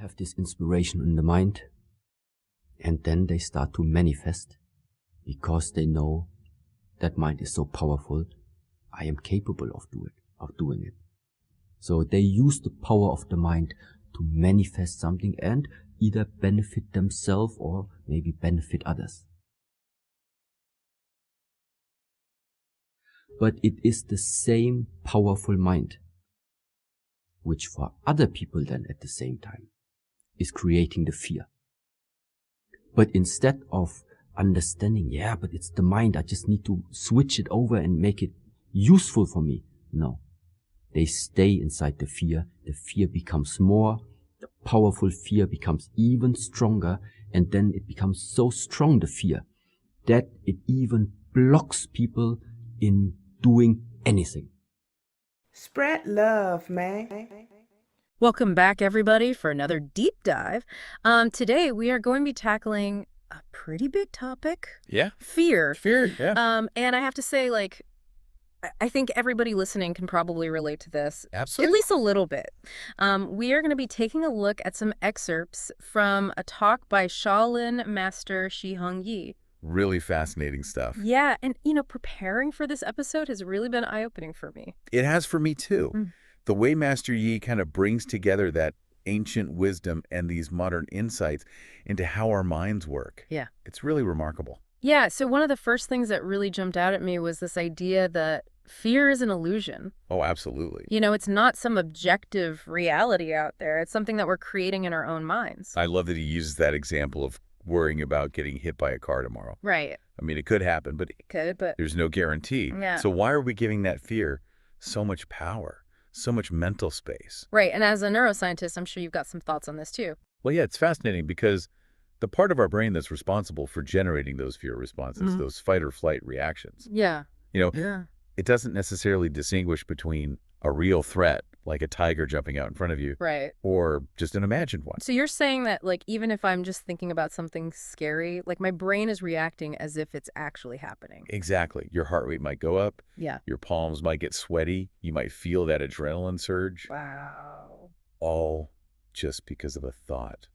have this inspiration in the mind, and then they start to manifest because they know that mind is so powerful. I am capable of doing it. So they use the power of the mind to manifest something and either benefit themselves or maybe benefit others. But it is the same powerful mind, which for other people then at the same time is creating the fear. But instead of understanding, yeah, but it's the mind, I just need to switch it over and make it useful for me. No. They stay inside the fear becomes more, the powerful fear becomes even stronger, and then it becomes so strong, the fear, that it even blocks people in doing anything. Spread love, man. Welcome back, everybody, for another deep dive. Today, we are going to be tackling a pretty big topic. Yeah. Fear. Yeah. And I have to say, I think everybody listening can probably relate to this. Absolutely. At least a little bit. We are going to be taking a look at some excerpts from a talk by Shaolin Master Shi Heng Yi. Really fascinating stuff. Yeah, and, preparing for this episode has really been eye-opening for me. It has for me, too. The way Master Yi kind of brings together that ancient wisdom and these modern insights into how our minds work. Yeah. It's really remarkable. Yeah, so one of the first things that really jumped out at me was this idea that fear is an illusion. Oh, absolutely. It's not some objective reality out there. It's something that we're creating in our own minds. I love that he uses that example of worrying about getting hit by a car tomorrow. Right. I mean, it could happen, but there's no guarantee. Yeah. So why are we giving that fear so much power, so much mental space? Right, and as a neuroscientist, I'm sure you've got some thoughts on this too. Well, yeah, it's fascinating because the part of our brain that's responsible for generating those fear responses, those fight or flight reactions, Yeah. It doesn't necessarily distinguish between a real threat, like a tiger jumping out in front of you, Right. or just an imagined one. So you're saying that, even if I'm just thinking about something scary, my brain is reacting as if it's actually happening. Exactly. Your heart rate might go up. Yeah. Your palms might get sweaty. You might feel that adrenaline surge. Wow. All just because of a thought.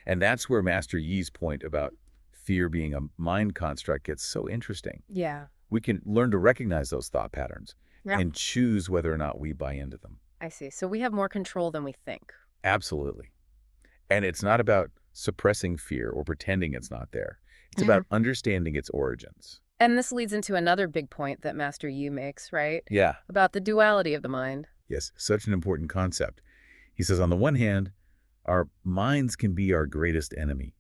And that's where Master Yi's point about fear being a mind construct gets so interesting. Yeah. We can learn to recognize those thought patterns Yeah. and choose whether or not we buy into them. I see. So we have more control than we think. Absolutely. And it's not about suppressing fear or pretending it's not there. It's about understanding its origins. And this leads into another big point that Master Yi makes, right? Yeah. About the duality of the mind. Yes, such an important concept. He says, on the one hand, our minds can be our greatest enemy,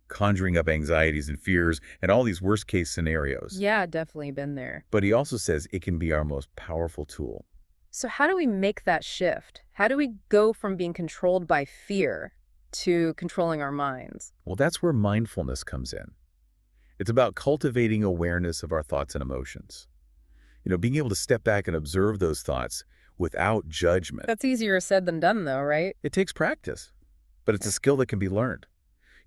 conjuring up anxieties and fears and all these worst-case scenarios. Yeah, definitely been there. But he also says it can be our most powerful tool. So how do we make that shift? How do we go from being controlled by fear to controlling our minds? Well, that's where mindfulness comes in. It's about cultivating awareness of our thoughts and emotions. Being able to step back and observe those thoughts without judgment. That's easier said than done, though, right? It takes practice, but it's a skill that can be learned.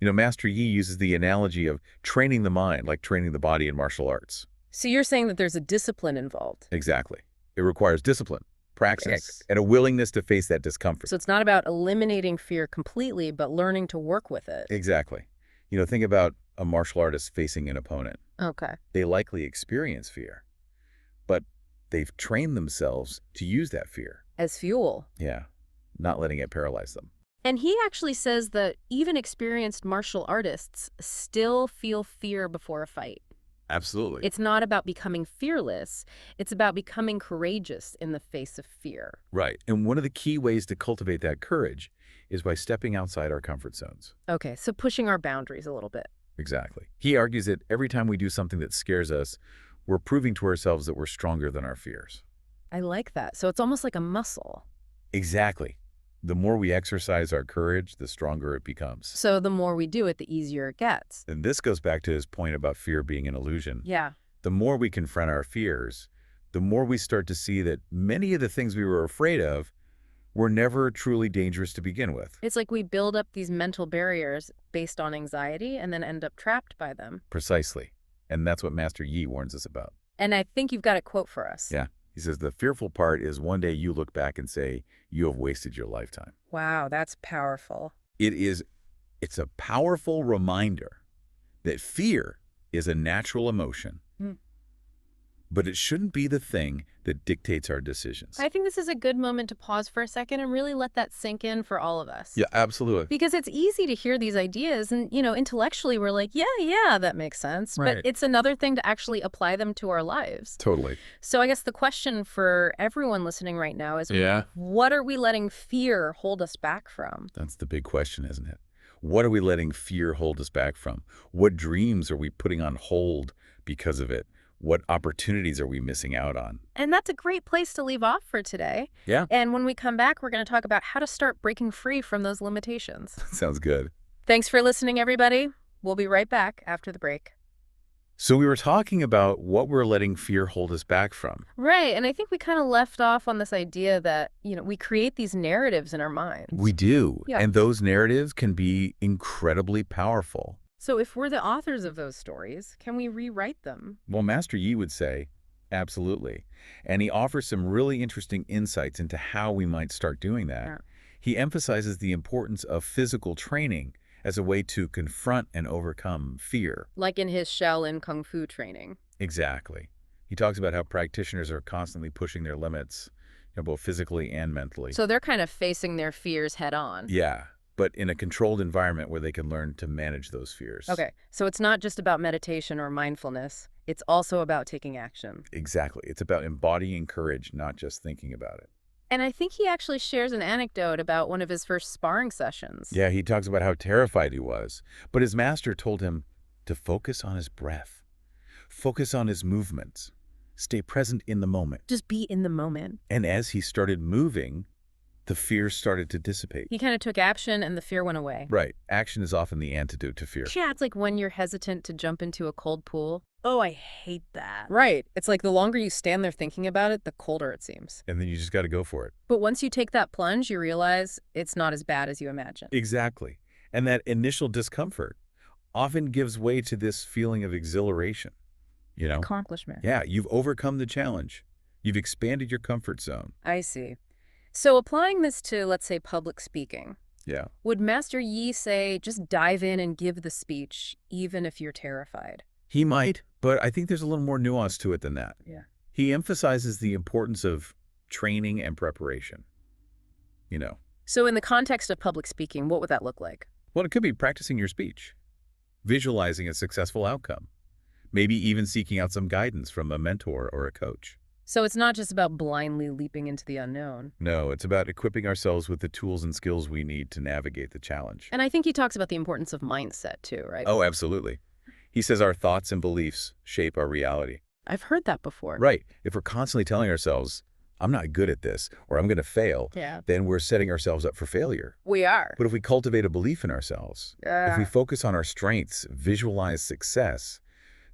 Master Yi uses the analogy of training the mind like training the body in martial arts. So you're saying that there's a discipline involved. Exactly. It requires discipline, praxis, and a willingness to face that discomfort. So it's not about eliminating fear completely, but learning to work with it. Exactly. Think about a martial artist facing an opponent. Okay. They likely experience fear, but they've trained themselves to use that fear. As fuel. Yeah, not letting it paralyze them. And he actually says that even experienced martial artists still feel fear before a fight. Absolutely. It's not about becoming fearless. It's about becoming courageous in the face of fear. Right. And one of the key ways to cultivate that courage is by stepping outside our comfort zones. Okay, so pushing our boundaries a little bit. Exactly. He argues that every time we do something that scares us, we're proving to ourselves that we're stronger than our fears. I like that. So it's almost like a muscle. Exactly. The more we exercise our courage, the stronger it becomes. So the more we do it, the easier it gets. And this goes back to his point about fear being an illusion. Yeah. The more we confront our fears, the more we start to see that many of the things we were afraid of were never truly dangerous to begin with. It's like we build up these mental barriers based on anxiety and then end up trapped by them. Precisely. And that's what Master Yi warns us about. And I think you've got a quote for us. Yeah. He says the fearful part is one day you look back and say, you have wasted your lifetime. Wow, that's powerful. It's a powerful reminder that fear is a natural emotion, but it shouldn't be the thing that dictates our decisions. I think this is a good moment to pause for a second and really let that sink in for all of us. Yeah, absolutely. Because it's easy to hear these ideas and, intellectually we're like, yeah, that makes sense. Right. But it's another thing to actually apply them to our lives. Totally. So I guess the question for everyone listening right now is, what are we letting fear hold us back from? That's the big question, isn't it? What are we letting fear hold us back from? What dreams are we putting on hold because of it? What opportunities are we missing out on? And that's a great place to leave off for today. Yeah. And when we come back, we're going to talk about how to start breaking free from those limitations. Sounds good. Thanks for listening, everybody. We'll be right back after the break. So we were talking about what we're letting fear hold us back from. Right. And I think we kind of left off on this idea that, we create these narratives in our minds. We do. Yeah. And those narratives can be incredibly powerful. So if we're the authors of those stories, can we rewrite them? Well, Master Yi would say, absolutely. And he offers some really interesting insights into how we might start doing that. Yeah. He emphasizes the importance of physical training as a way to confront and overcome fear. Like in his Shaolin Kung Fu training. Exactly. He talks about how practitioners are constantly pushing their limits, both physically and mentally. So they're kind of facing their fears head on. Yeah, but in a controlled environment where they can learn to manage those fears. Okay, so it's not just about meditation or mindfulness. It's also about taking action. Exactly. It's about embodying courage, not just thinking about it. And I think he actually shares an anecdote about one of his first sparring sessions. Yeah, he talks about how terrified he was, but his master told him to focus on his breath, focus on his movements, stay present in the moment. Just be in the moment. And as he started moving, the fear started to dissipate. He kind of took action and the fear went away. Right. Action is often the antidote to fear. Yeah, it's like when you're hesitant to jump into a cold pool. Oh, I hate that. Right. It's like the longer you stand there thinking about it, the colder it seems. And then you just got to go for it. But once you take that plunge, you realize it's not as bad as you imagine. Exactly. And that initial discomfort often gives way to this feeling of exhilaration. Accomplishment. Yeah, you've overcome the challenge. You've expanded your comfort zone. I see. So applying this to, let's say, public speaking, Yeah. would Master Yi say just dive in and give the speech, even if you're terrified? He might, but I think there's a little more nuance to it than that. Yeah. He emphasizes the importance of training and preparation. So in the context of public speaking, what would that look like? Well, it could be practicing your speech, visualizing a successful outcome, maybe even seeking out some guidance from a mentor or a coach. So it's not just about blindly leaping into the unknown. No, it's about equipping ourselves with the tools and skills we need to navigate the challenge. And I think he talks about the importance of mindset too, right? Oh, absolutely. He says our thoughts and beliefs shape our reality. I've heard that before. Right. If we're constantly telling ourselves, I'm not good at this, or I'm going to fail, Yeah. then we're setting ourselves up for failure. We are. But if we cultivate a belief in ourselves, if we focus on our strengths, visualize success,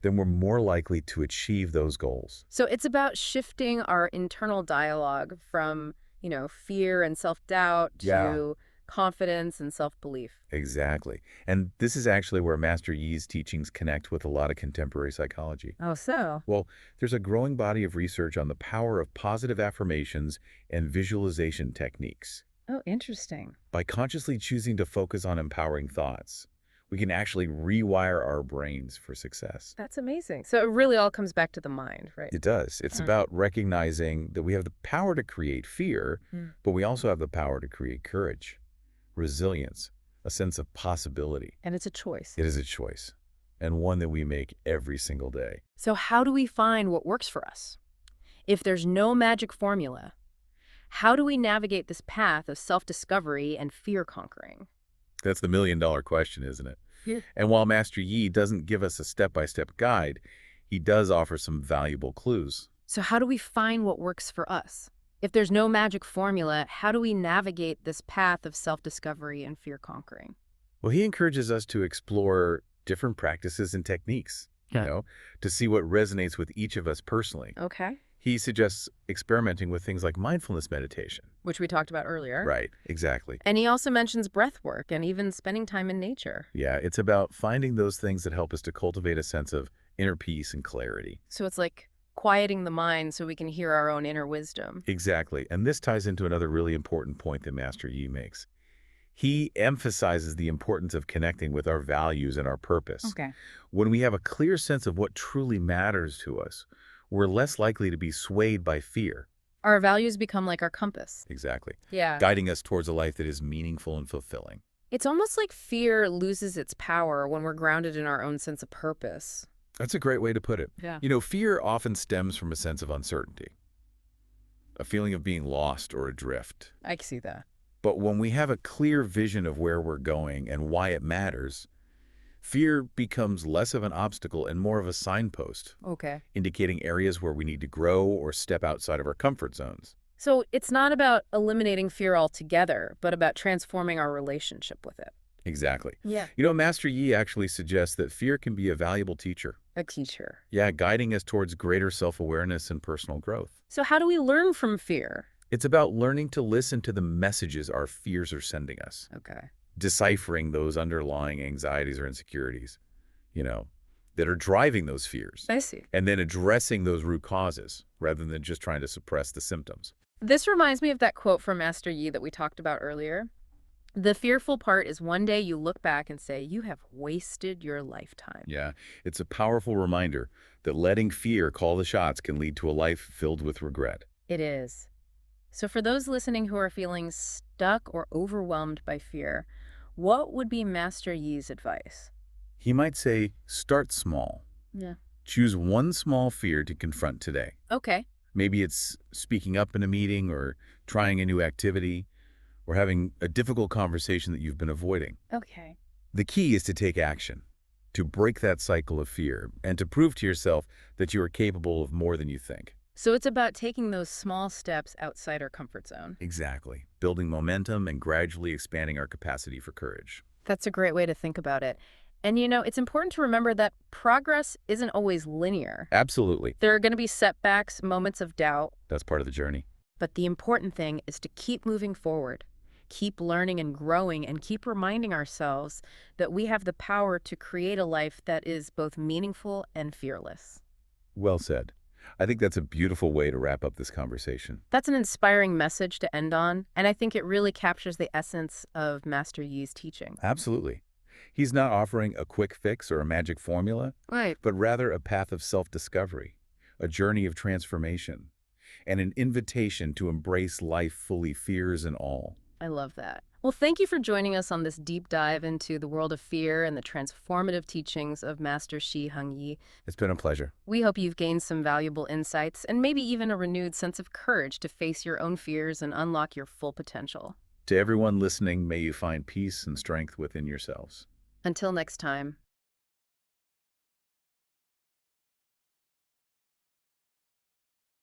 then we're more likely to achieve those goals. So it's about shifting our internal dialogue from, fear and self-doubt to confidence and self-belief. Exactly. And this is actually where Master Yi's teachings connect with a lot of contemporary psychology. Oh, so? Well, there's a growing body of research on the power of positive affirmations and visualization techniques. Oh, interesting. By consciously choosing to focus on empowering thoughts, we can actually rewire our brains for success. That's amazing. So it really all comes back to the mind, right? It does. It's about recognizing that we have the power to create fear, but we also have the power to create courage, resilience, a sense of possibility. And it's a choice. It is a choice, and one that we make every single day. So how do we find what works for us? If there's no magic formula, how do we navigate this path of self-discovery and fear conquering? That's the million-dollar question, isn't it? Yeah. And while Master Yi doesn't give us a step-by-step guide, he does offer some valuable clues. So how do we find what works for us? If there's no magic formula, how do we navigate this path of self-discovery and fear conquering? Well, he encourages us to explore different practices and techniques, to see what resonates with each of us personally. Okay. He suggests experimenting with things like mindfulness meditation. Which we talked about earlier. Right, exactly. And he also mentions breath work and even spending time in nature. Yeah, it's about finding those things that help us to cultivate a sense of inner peace and clarity. So it's like quieting the mind so we can hear our own inner wisdom. Exactly. And this ties into another really important point that Master Yi makes. He emphasizes the importance of connecting with our values and our purpose. Okay. When we have a clear sense of what truly matters to us, we're less likely to be swayed by fear. Our values become like our compass. Exactly. Yeah. Guiding us towards a life that is meaningful and fulfilling. It's almost like fear loses its power when we're grounded in our own sense of purpose. That's a great way to put it. Yeah. You know, fear often stems from a sense of uncertainty, a feeling of being lost or adrift. I can see that. But when we have a clear vision of where we're going and why it matters, fear becomes less of an obstacle and more of a signpost, Okay. indicating areas where we need to grow or step outside of our comfort zones. So it's not about eliminating fear altogether, but about transforming our relationship with it. Exactly. Yeah. You know, Master Yi actually suggests that fear can be a valuable teacher. A teacher. Yeah, guiding us towards greater self-awareness and personal growth. So how do we learn from fear? It's about learning to listen to the messages our fears are sending us, Okay. deciphering those underlying anxieties or insecurities, that are driving those fears, I see. and then addressing those root causes rather than just trying to suppress the symptoms. This reminds me of that quote from Master Yi that we talked about earlier. The fearful part is one day you look back and say, you have wasted your lifetime. Yeah, it's a powerful reminder that letting fear call the shots can lead to a life filled with regret. It is. So for those listening who are feeling stuck or overwhelmed by fear, what would be Master Yi's advice? He might say, start small. Yeah. Choose one small fear to confront today. Okay. Maybe it's speaking up in a meeting or trying a new activity or having a difficult conversation that you've been avoiding. Okay. The key is to take action, to break that cycle of fear, and to prove to yourself that you are capable of more than you think. So it's about taking those small steps outside our comfort zone. Exactly. Building momentum and gradually expanding our capacity for courage. That's a great way to think about it. And it's important to remember that progress isn't always linear. Absolutely. There are going to be setbacks, moments of doubt, That's part of the journey. but the important thing is to keep moving forward, keep learning and growing, and keep reminding ourselves that we have the power to create a life that is both meaningful and fearless. Well said. I think that's a beautiful way to wrap up this conversation. That's an inspiring message to end on, and I think it really captures the essence of Master Yi's teaching. Absolutely. He's not offering a quick fix or a magic formula, Right. but rather a path of self-discovery, a journey of transformation, and an invitation to embrace life fully, fears and all. I love that. Well, thank you for joining us on this deep dive into the world of fear and the transformative teachings of Master Shi Heng Yi. It's been a pleasure. We hope you've gained some valuable insights and maybe even a renewed sense of courage to face your own fears and unlock your full potential. To everyone listening, may you find peace and strength within yourselves. Until next time.